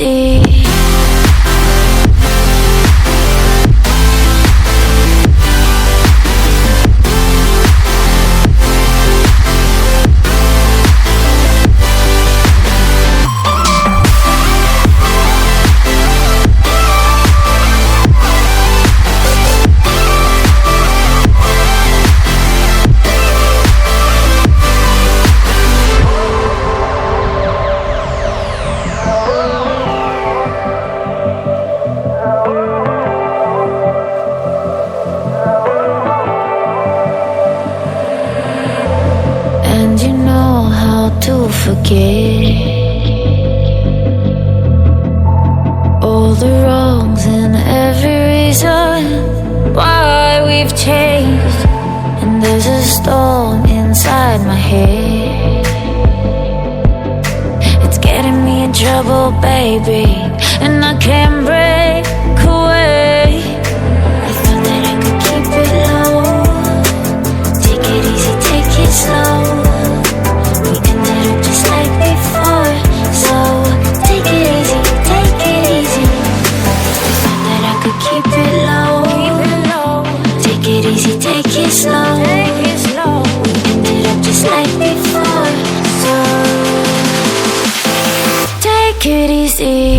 easy. And you know how to forget all the wrongs and every reason why we've changed. And there's a storm inside my head, it's getting me in trouble, baby, and I can't break away. I thought that I could keep it low, take it easy, take it slow. We ended up just like before, so take it easy, take it easy. I thought that I could keep it low, take it easy, take it slow. We ended up just like before, so take it easy.